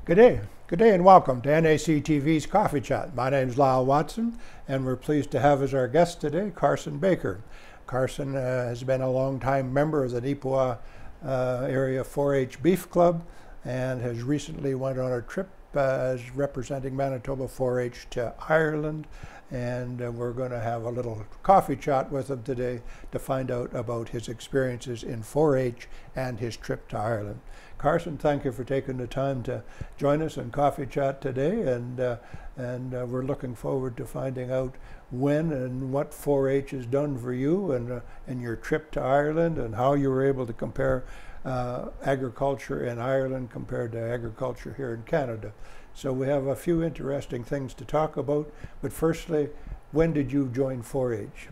Good day, and welcome to NAC TV's Coffee Chat. My name is Lyle Watson, and we're pleased to have as our guest today Carson Baker. Carson has been a long-time member of the Neepawa area 4-H Beef Club, and has recently went on a trip as representing Manitoba 4-H to Ireland. And we're going to have a little coffee chat with him today to find out about his experiences in 4-H and his trip to Ireland. Carson, thank you for taking the time to join us in coffee chat today, and we're looking forward to finding out when and what 4-H has done for you and your trip to Ireland, and how you were able to compare agriculture in Ireland compared to agriculture here in Canada. So we have a few interesting things to talk about, but firstly, when did you join 4-H?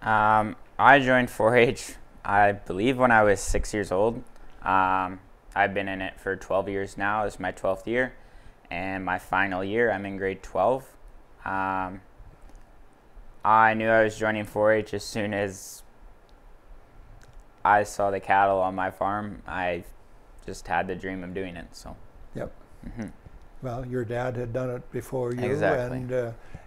I joined 4-H, I believe, when I was 6 years old. I've been in it for 12 years now. This is my 12th year, and my final year, I'm in grade 12. I knew I was joining 4-H as soon as I saw the cattle on my farm. I just had the dream of doing it. So. Yep. Well, your dad had done it before you. Exactly.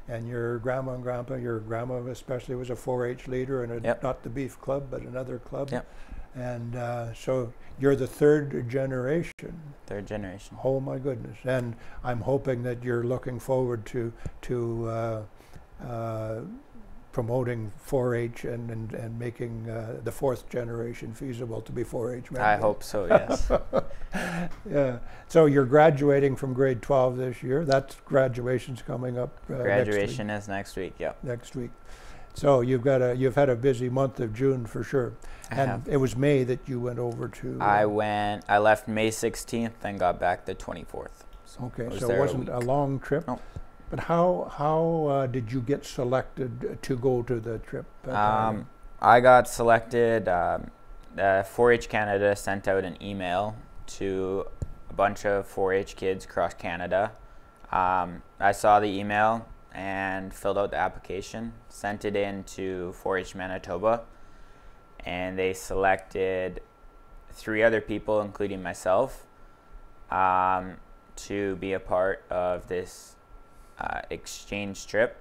And your grandma and grandpa, your grandma especially, was a 4-H leader, and Yep. not the beef club, but another club. Yep. And so you're the third generation. Third generation. Oh my goodness! And I'm hoping that you're looking forward to promoting 4-H and making the fourth generation feasible to be 4-H members. I hope so, yes. Yeah. So you're graduating from grade 12 this year. That's graduation's coming up. Graduation is next week. Yep. Next week. So you've had a busy month of June for sure. And it was May that you went over to. I left May 16th and got back the 24th. So okay, so it wasn't a long trip. No. But how did you get selected to go to the trip? I got selected. 4-H Canada sent out an email to a bunch of 4-H kids across Canada. I saw the email and filled out the application, sent it in to 4-H Manitoba, and they selected 3 other people, including myself, to be a part of this exchange trip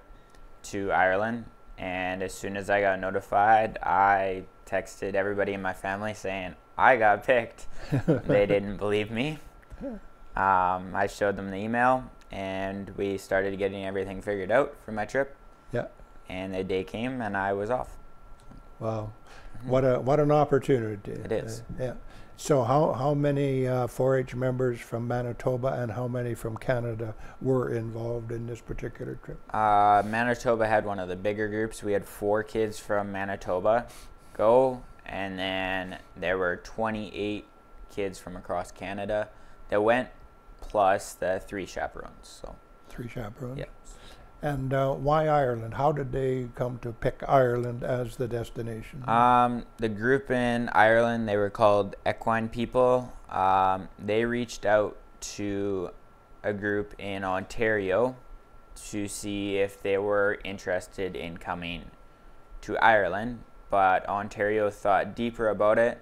to Ireland. And as soon as I got notified, I texted everybody in my family saying I got picked. They didn't believe me. I showed them the email, and we started getting everything figured out for my trip. Yeah. And the day came, and I was off. Wow, what an opportunity! It is. Yeah. So how many 4-H members from Manitoba and how many from Canada were involved in this particular trip? Manitoba had one of the bigger groups. We had 4 kids from Manitoba go, and then there were 28 kids from across Canada that went, plus the 3 chaperones. So 3 chaperones? Yeah. And why Ireland? How did they come to pick Ireland as the destination? The group in Ireland, they were called Equine People. They reached out to a group in Ontario to see if they were interested in coming to Ireland, but Ontario thought deeper about it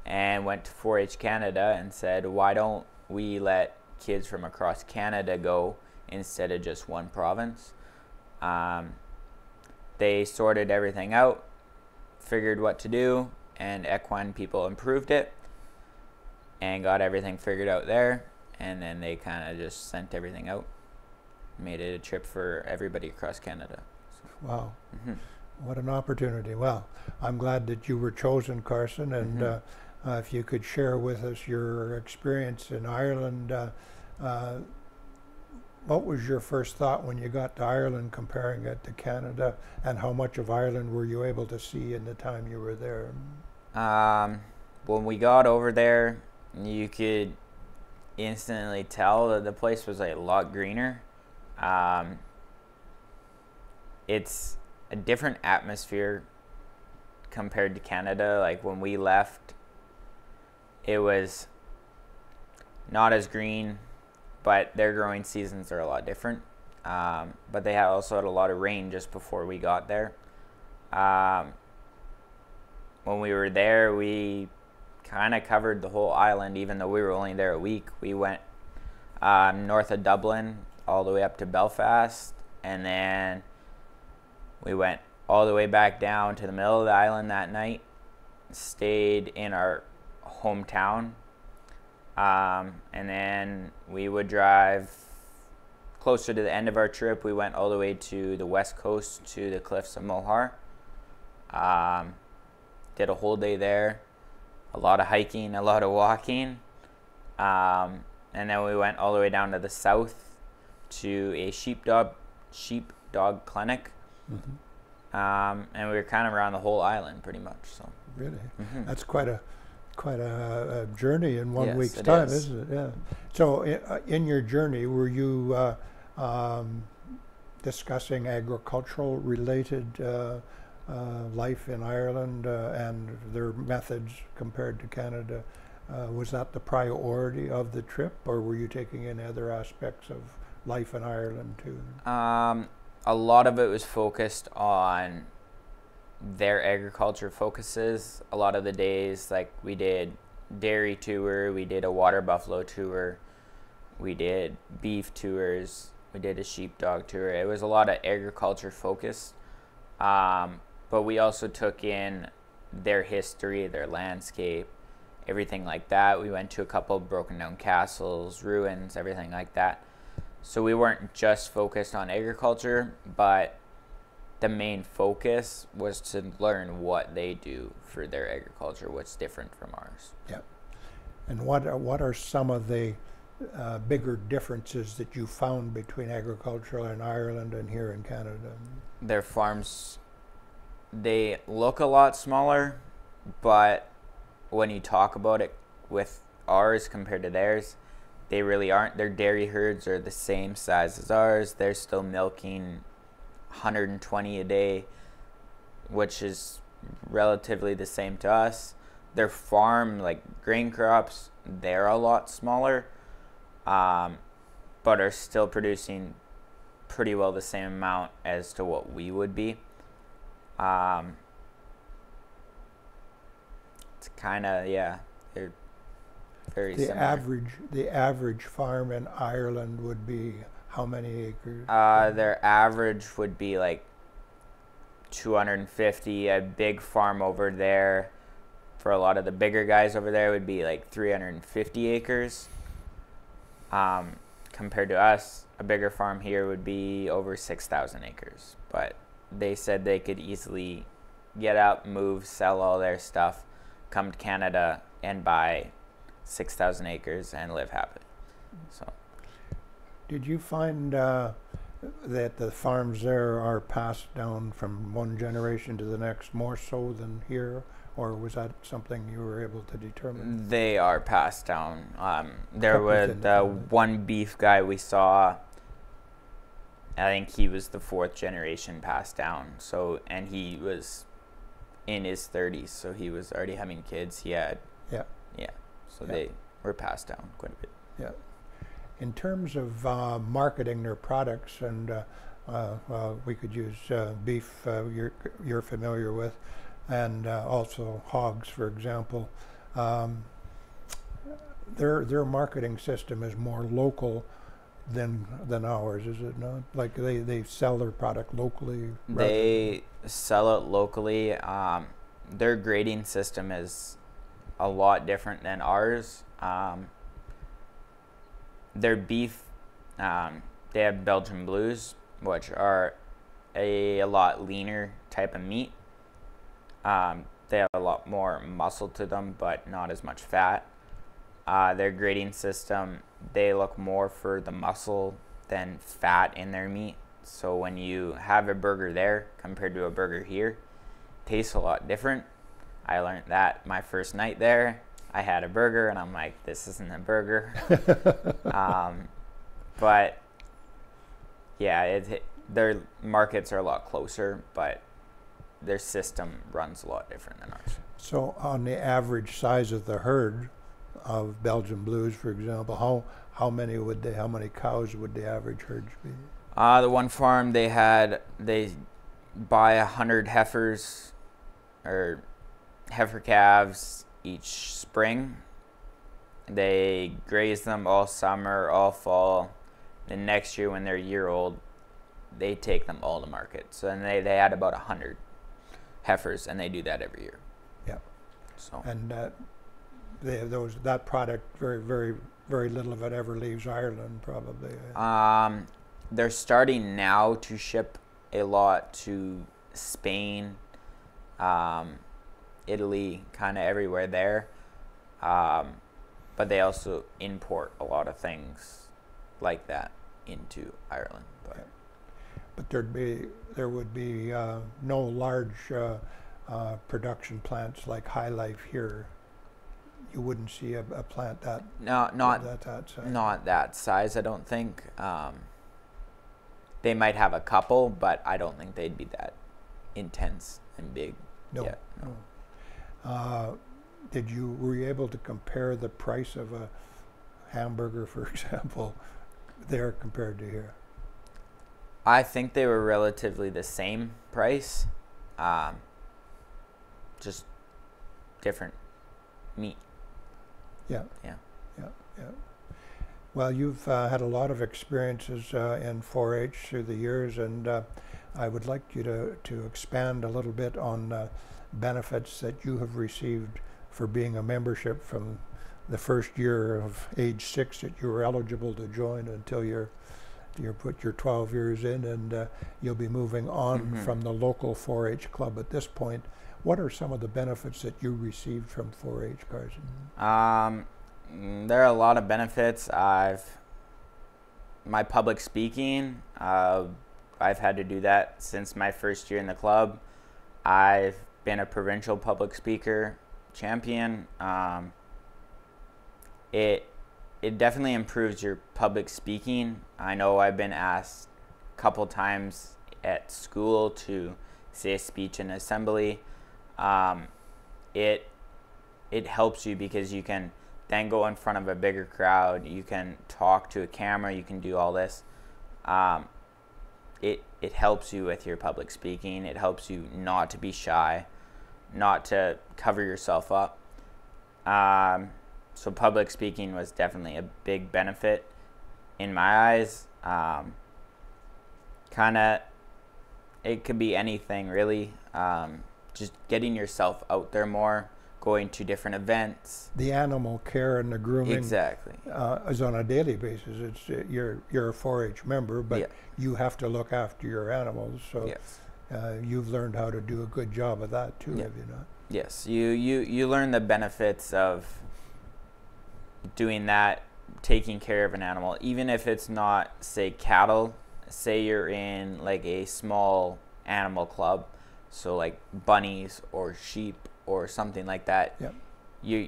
and went to 4-H Canada and said, why don't we let kids from across Canada go instead of just one province? They sorted everything out, figured what to do, and Equine People improved it and got everything figured out there, and then they kind of just sent everything out, made it a trip for everybody across Canada. Wow. What an opportunity. Well, I'm glad that you were chosen, Carson, and if you could share with us your experience in Ireland. What was your first thought when you got to Ireland, comparing it to Canada, and how much of Ireland were you able to see in the time you were there? When we got over there, you could instantly tell that the place was a lot greener. It's a different atmosphere compared to Canada. Like when we left, it was not as green, but their growing seasons are a lot different. But they also had a lot of rain just before we got there. When we were there, we kind of covered the whole island, even though we were only there a week. We went north of Dublin, all the way up to Belfast, and then we went all the way back down to the middle of the island that night, stayed in our hometown, and then we would drive closer to the end of our trip. We went all the way to the west coast to the cliffs of Moher. Did a whole day there, a lot of hiking, a lot of walking, and then we went all the way down to the south to a sheepdog clinic. And we were kind of around the whole island pretty much. So really, that's quite a journey in 1 week's it time, is. isn't it? Yeah. So in your journey, were you discussing agricultural related life in Ireland and their methods compared to Canada? Was that the priority of the trip, or were you taking in other aspects of life in Ireland too? A lot of it was focused on their agriculture focuses. A lot of the days, like we did dairy tour, we did a water buffalo tour, we did beef tours, we did a sheepdog tour. It was a lot of agriculture focused, but we also took in their history, their landscape, everything like that. We went to a couple of broken down castles, ruins, everything like that. So we weren't just focused on agriculture, but the main focus was to learn what they do for their agriculture, what's different from ours. Yeah. And what are some of the bigger differences that you found between agriculture in Ireland and here in Canada? Their farms, they look a lot smaller, but when you talk about it with ours compared to theirs, they really aren't. Their dairy herds are the same size as ours. They're still milking 120 a day, which is relatively the same to us. Their farm, like grain crops, they're a lot smaller, but are still producing pretty well the same amount as to what we would be. It's kind of, yeah, they're very similar. The average farm in Ireland would be how many acres? Their average would be like 250. A big farm over there, for a lot of the bigger guys over there, would be like 350 acres. Compared to us, a bigger farm here would be over 6,000 acres. But they said they could easily get up, move, sell all their stuff, come to Canada and buy 6,000 acres and live happy. So, did you find that the farms there are passed down from one generation to the next more so than here, or was that something you were able to determine? They are passed down. There was the one beef guy we saw. I think he was the 4th generation passed down. So, and he was in his 30s, so he was already having kids. He had, so they were passed down quite a bit. Yeah. In terms of marketing their products, and we could use beef you're familiar with, and also hogs, for example. Their marketing system is more local than ours, is it not? Like they sell their product locally? They sell it locally. Their grading system is a lot different than ours. Their beef, they have Belgian Blues, which are a lot leaner type of meat. They have a lot more muscle to them, but not as much fat. Their grading system, they look more for the muscle than fat in their meat. So when you have a burger there compared to a burger here, it tastes a lot different. I learned that my first night there. I had a burger and I'm like, this isn't a burger. But yeah, their markets are a lot closer, but their system runs a lot different than ours. So on the average size of the herd of Belgian Blues, for example, how many cows would the average herd be? The one farm they buy 100 heifers or heifer calves each spring, They graze them all summer, all fall. The next year when they're a year old, they take them all to market. So then they had about 100 heifers, and they do that every year. Yeah. So. And that product, very little of it ever leaves Ireland, probably. They're starting now to ship a lot to Spain, Italy, kind of everywhere there. But they also import a lot of things like that into Ireland. But there would be no large production plants like High Life here. You wouldn't see a plant that not size. Not that size, I don't think. They might have a couple, but I don't think they'd be that intense and big. No. Yet. No. Were you able to compare the price of a hamburger, for example, there compared to here? I think they were relatively the same price, just different meat. Yeah. Yeah. Well, you've had a lot of experiences in 4-H through the years, and I would like you to expand a little bit on benefits that you have received for being a membership from the first year of age 6 that you were eligible to join until you're put your 12 years in, and you'll be moving on from the local 4-H club at this point. What are some of the benefits that you received from 4-H, Carson? There are a lot of benefits. My public speaking, I've had to do that since my first year in the club. I've been a provincial public speaker champion. It definitely improves your public speaking. I know I've been asked a couple times at school to say a speech in assembly. It helps you because you can then go in front of a bigger crowd. You can talk to a camera. You can do all this. It helps you with your public speaking. It helps you not to be shy, not to cover yourself up. So public speaking was definitely a big benefit in my eyes. It could be anything really. Just getting yourself out there more, going to different events. The animal care and the grooming exactly is on a daily basis. It's you're a 4-H member, but you have to look after your animals. So yes. You've learned how to do a good job of that too, have you not? Yes, you learn the benefits of doing that, taking care of an animal, even if it's not, say, cattle. Say you're in like a small animal club, so like bunnies or sheep or something like that. Yep. You're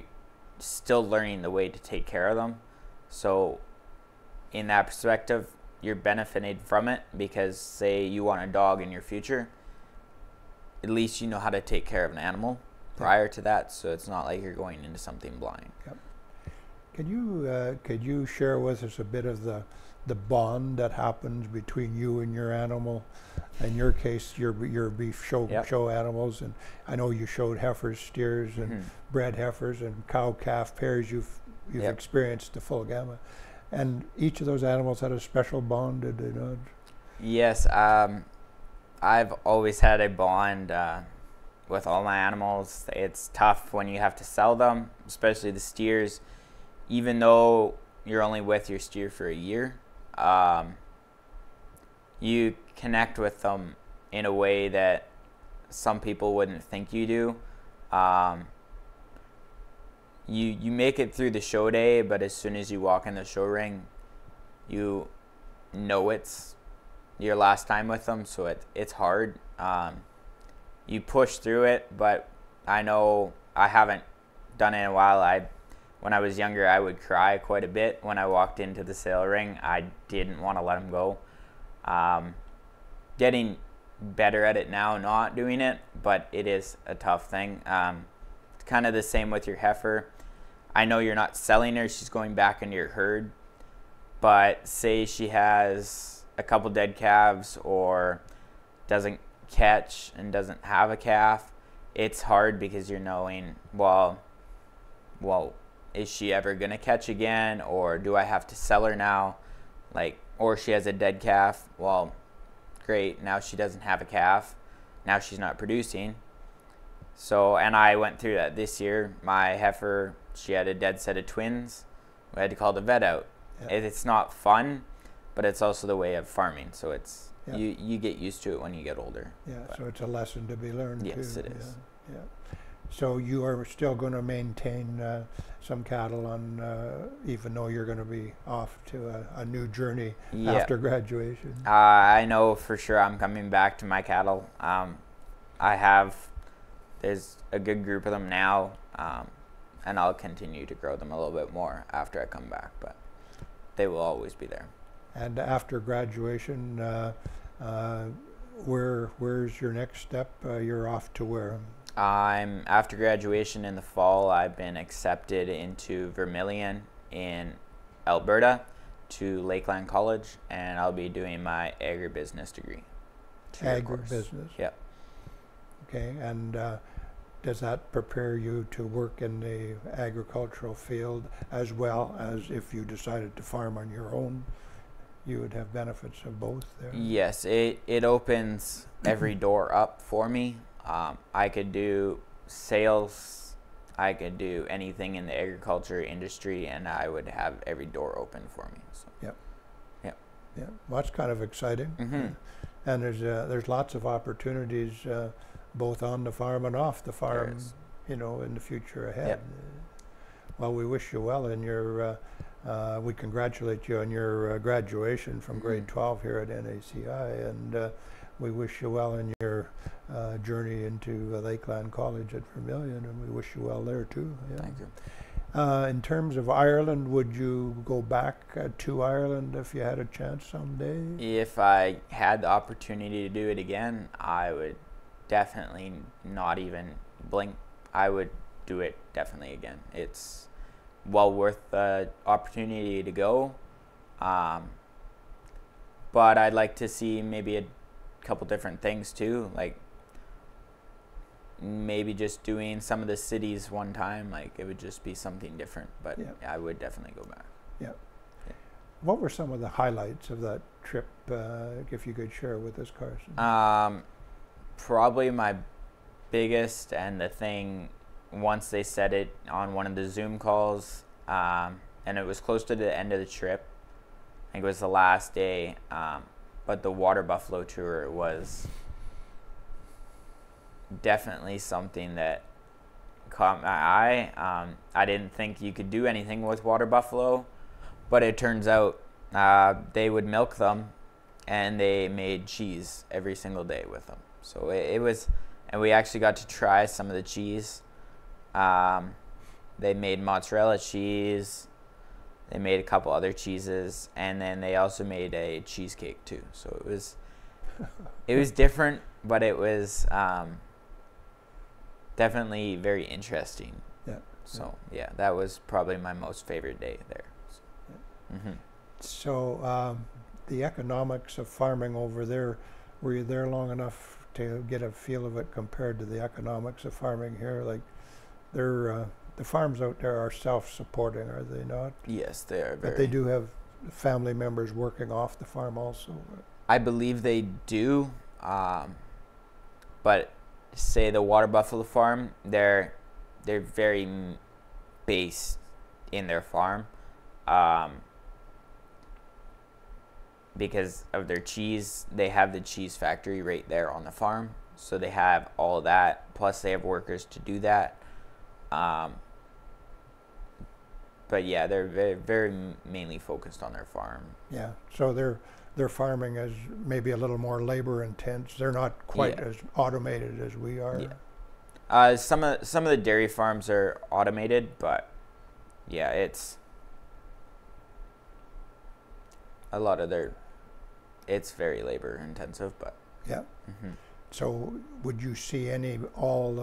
still learning the way to take care of them. So in that perspective, you're benefiting from it because say you want a dog in your future, at least you know how to take care of an animal prior to that, so it's not like you're going into something blind. Yep. Could you share with us a bit of the bond that happens between you and your animal? In your case, your beef show animals, and I know you showed heifers, steers, and bred heifers and cow-calf pairs. You've experienced the full gamut, and each of those animals had a special bond, did they not? Yes, I've always had a bond with all my animals. It's tough when you have to sell them, especially the steers. Even though you're only with your steer for a year, you connect with them in a way that some people wouldn't think you do. You make it through the show day, but as soon as you walk in the show ring, you know it's your last time with them, so it's hard. You push through it, but I know I haven't done it in a while. When I was younger, I would cry quite a bit when I walked into the sale ring. I didn't want to let them go. Getting better at it now, not doing it, but it is a tough thing. It's kind of the same with your heifer. I know you're not selling her, she's going back into your herd, but say she has a couple dead calves or doesn't catch and doesn't have a calf, it's hard because you're knowing, well, is she ever going to catch again, or do I have to sell her now? Like, or she has a dead calf. Well, great. Now she doesn't have a calf. Now she's not producing. So, and I went through that this year. My heifer, she had a dead set of twins. We had to call the vet out. Yeah. It's not fun, but it's also the way of farming. So it's, yeah, you get used to it when you get older. Yeah, but so it's a lesson to be learned. Yes, too. it is. Yeah. So you are still going to maintain some cattle on, even though you're going to be off to a new journey, yeah, after graduation? I know for sure I'm coming back to my cattle. There's a good group of them now, and I'll continue to grow them a little bit more after I come back, but they will always be there. And after graduation, where's your next step? You're off to where? After graduation in the fall, I've been accepted into Vermilion in Alberta to Lakeland College, and I'll be doing my agribusiness degree. Agribusiness? Yep. Okay, and does that prepare you to work in the agricultural field as well as if you decided to farm on your own? You would have benefits of both there? Yes, it opens every door up for me. I could do sales, I could do anything in the agriculture industry, and I would have every door open for me. So. Yep. Yep. Yeah. Well, that's kind of exciting. Mm-hmm. And there's lots of opportunities both on the farm and off the farm, you know, in the future ahead. Yep. Well, we wish you well in your, we congratulate you on your graduation from grade 12 here at NACI, and we wish you well in your journey into Lakeland College at Vermilion, and we wish you well there too. Yeah. Thank you. In terms of Ireland, would you go back to Ireland if you had a chance someday? If I had the opportunity to do it again, I would definitely not even blink. I would do it definitely again. It's well worth the opportunity to go. But I'd like to see maybe a couple different things too, like maybe just doing some of the cities one time. Like it would just be something different, but yeah, I would definitely go back. Yeah. What were some of the highlights of that trip, if you could share with us, Carson? Probably my biggest, and the thing, once they said it on one of the Zoom calls, and it was close to the end of the trip, I think it was the last day, but the water buffalo tour was definitely something that caught my eye. I didn't think you could do anything with water buffalo, but it turns out they would milk them, and they made cheese every single day with them. So it was, and we actually got to try some of the cheese. They made mozzarella cheese. They made a couple other cheeses, and then they also made a cheesecake too. So it was different, but it was definitely very interesting. Yeah. So yeah, that was probably my most favorite day there. So, yeah. Mm-hmm. So the economics of farming over there, were you there long enough to get a feel of it compared to the economics of farming here? Like they're the farms out there are self-supporting, are they not? Yes, they are. But they do have family members working off the farm also. I believe they do, but say the water buffalo farm, they're very based in their farm, because of their cheese. They have the cheese factory right there on the farm, so they have all of that. Plus, they have workers to do that. But yeah, they're very mainly focused on their farm. Yeah, so their farming is maybe a little more labor intense. They're not quite as automated as we are. Yeah. Some of the dairy farms are automated, but yeah, it's a lot of it's very labor intensive, but yeah. Mm-hmm. So would you see all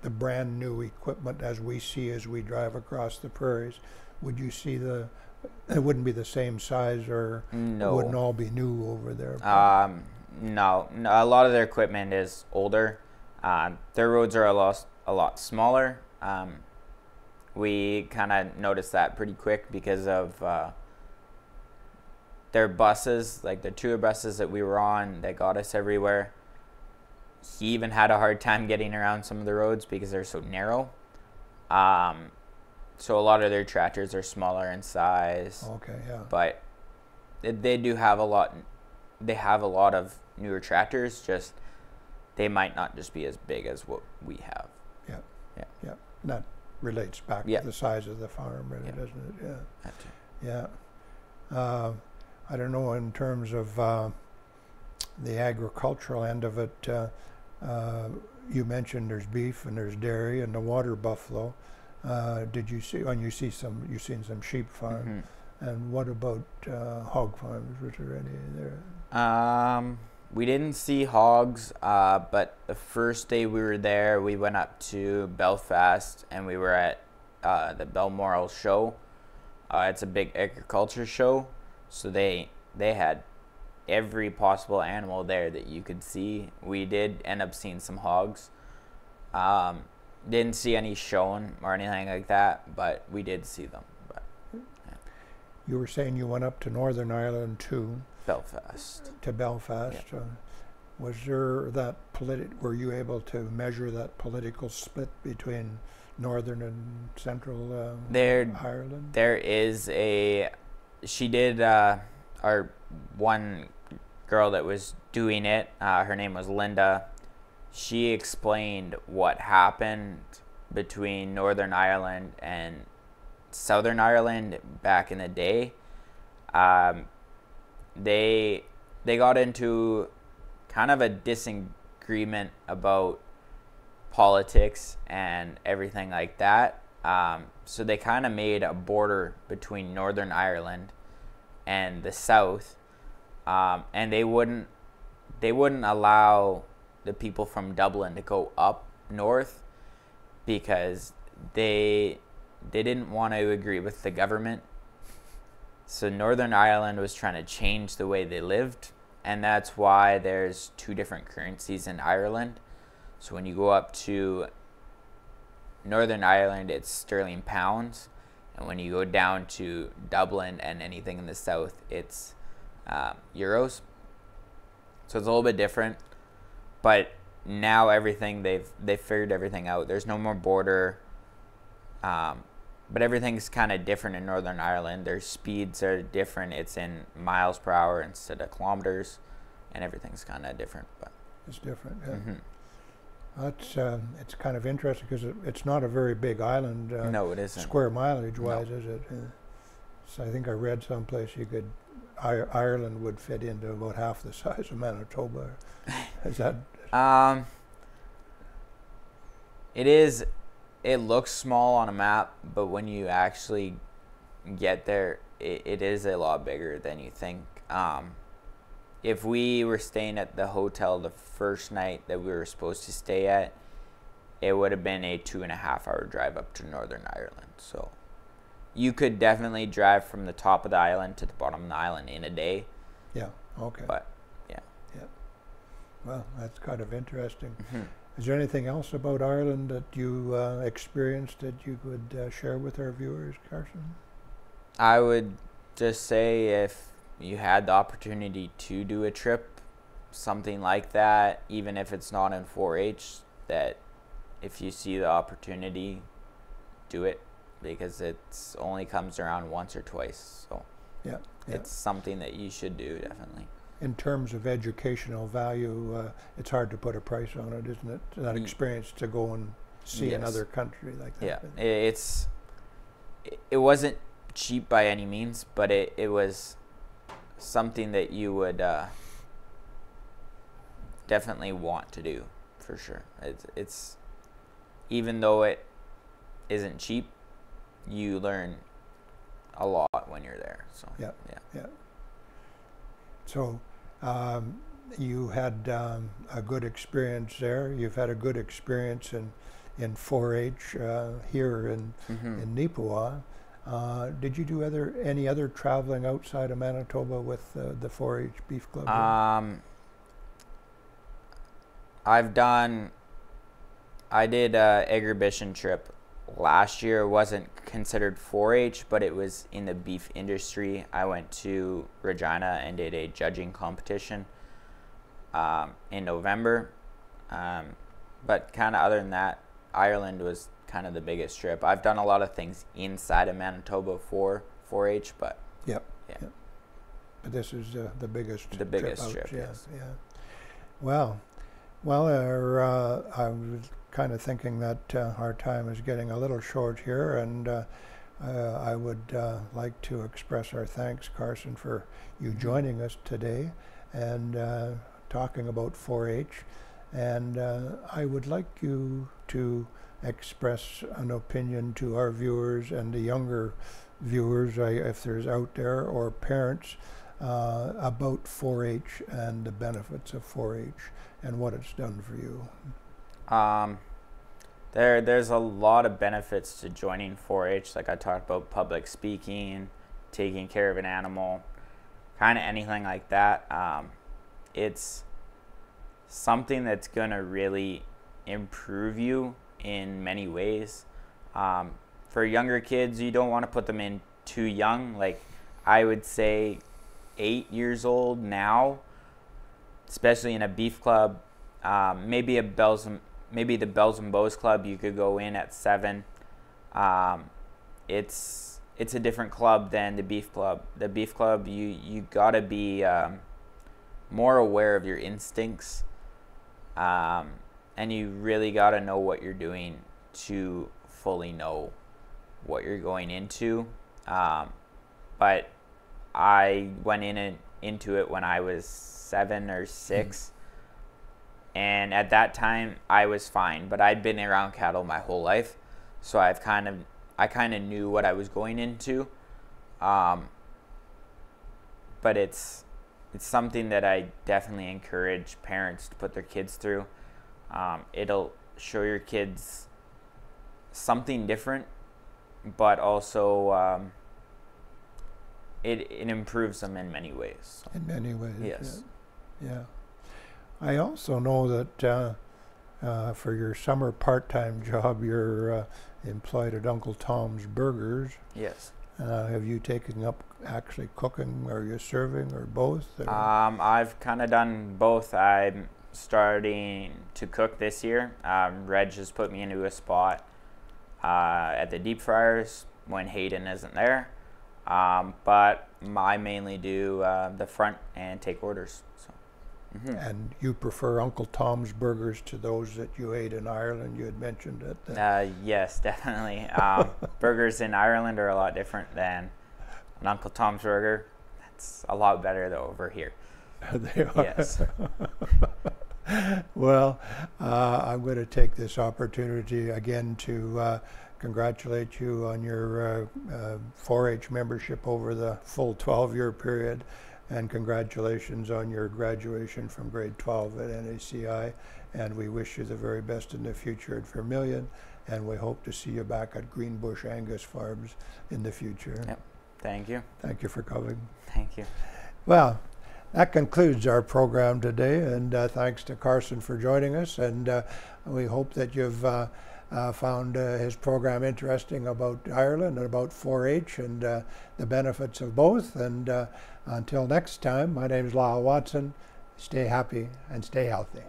the brand new equipment as we see as we drive across the prairies? Would you see it wouldn't be the same size, or no, it wouldn't all be new over there? No, a lot of their equipment is older. Their roads are a lot smaller. We kind of noticed that pretty quick because of their buses, like the tour buses that we were on that got us everywhere. He even had a hard time getting around some of the roads because they're so narrow. So a lot of their tractors are smaller in size. Okay, yeah. But they do have a lot. They have a lot of newer tractors. Just they might not just be as big as what we have. Yeah. Yeah. Yeah. That relates back to the size of the farm, really, doesn't it? Yeah. That too. Yeah. I don't know, in terms of the agricultural end of it, you mentioned there's beef and there's dairy and the water buffalo. Did you see, and you've seen some sheep farm, and what about hog farms? Was there any there? We didn't see hogs, but the first day we were there, we went up to Belfast and we were at the Balmoral show. It's a big agriculture show, so they had every possible animal there that you could see. We did end up seeing some hogs. Didn't see any shown or anything like that, but we did see them. But yeah. You were saying you went up to Northern Ireland too. Belfast. To Belfast. Yeah. Was there that were you able to measure that political split between Northern and Central Ireland? There is she did, our one girl that was doing it, her name was Linda. She explained what happened between Northern Ireland and Southern Ireland back in the day. They got into kind of a disagreement about politics and everything like that. So they kind of made a border between Northern Ireland and the South, and they wouldn't allow the people from Dublin to go up north because they didn't want to agree with the government. So Northern Ireland was trying to change the way they lived, and that's why there's two different currencies in Ireland. So when you go up to Northern Ireland, it's sterling pounds, and when you go down to Dublin and anything in the south, it's euros. So it's a little bit different, but now everything they've figured everything out. There's no more border, but everything's kind of different in Northern Ireland. Their speeds are different. It's in miles per hour instead of kilometers, and everything's kind of different. But it's different. Yeah. It's kind of interesting because it's not a very big island. No, it isn't. Square mileage wise, No. is it? So I think I read someplace Ireland would fit into about half the size of Manitoba. Is that? It is. It looks small on a map, but when you actually get there, it is a lot bigger than you think. If we were staying at the hotel the first night that we were supposed to stay at, it would have been a 2.5-hour drive up to Northern Ireland. So you could definitely drive from the top of the island to the bottom of the island in a day. Yeah. Okay. But yeah. Yeah. Well, that's kind of interesting. Mm-hmm. Is there anything else about Ireland that you experienced that you could share with our viewers, Carson? I would just say if you had the opportunity to do a trip, something like that, even if it's not in 4-H, that if you see the opportunity, do it, because it's only comes around once or twice. So yeah. It's something that you should do, definitely. In terms of educational value, it's hard to put a price on it, isn't it? That experience to go and see another country like that. Yeah, it wasn't cheap by any means, but it was something that you would definitely want to do, for sure. It's even though it isn't cheap, you learn a lot when you're there. So yeah. So you had a good experience there. You've had a good experience in 4-H here in Neepawa. Did you do any other traveling outside of Manitoba with the 4-H Beef Club? I did a exhibition trip last year wasn't considered 4-H, but it was in the beef industry. I went to Regina and did a judging competition in November. But kind of other than that, Ireland was kind of the biggest trip. I've done a lot of things inside of Manitoba for 4-H, but Yep. yeah. Yep. But this is the biggest. The biggest trip. trip, yes. Yeah. Well, I was kind of thinking that our time is getting a little short here, and I would like to express our thanks, Carson, for you joining us today and talking about 4-H. And I would like you to express an opinion to our viewers and the younger viewers, if there's out there, or parents, about 4-H and the benefits of 4-H and what it's done for you. There's a lot of benefits to joining 4-H. Like I talked about public speaking, taking care of an animal, kind of anything like that. It's something that's going to really improve you in many ways. For younger kids, you don't want to put them in too young. Like I would say 8 years old now, especially in a beef club. Maybe the Bells and Bows club, you could go in at 7. It's a different club than the beef club. The beef club, you gotta be more aware of your instincts, and you really gotta know what you're doing to fully know what you're going into. But I went into it when I was 7 or 6. And at that time I was fine, but I'd been around cattle my whole life, so I kind of knew what I was going into. But it's something that I definitely encourage parents to put their kids through. It'll show your kids something different, but also it improves them in many ways. In many ways. Yes. Yeah. I also know that for your summer part-time job, you're employed at Uncle Tom's Burgers. Yes. Have you taken up actually cooking, or are you serving, or both? Or? I've kind of done both. I'm starting to cook this year. Reg has put me into a spot at the deep fryers when Hayden isn't there. But I mainly do the front and take orders. So. Mm-hmm. And you prefer Uncle Tom's Burgers to those that you ate in Ireland? You had mentioned it. Yes, definitely. Burgers in Ireland are a lot different than an Uncle Tom's burger. That's a lot better though over here. They are. Yes. Well, I'm going to take this opportunity again to congratulate you on your 4-H membership over the full 12-year period. And congratulations on your graduation from grade 12 at NACI. And we wish you the very best in the future at Vermilion. And we hope to see you back at Greenbush Angus Farms in the future. Yep. Thank you. Thank you for coming. Thank you. Well, that concludes our program today. And thanks to Carson for joining us. And we hope that you've found his program interesting about Ireland and about 4-H and the benefits of both. And until next time, my name is Lyle Watson. Stay happy and stay healthy.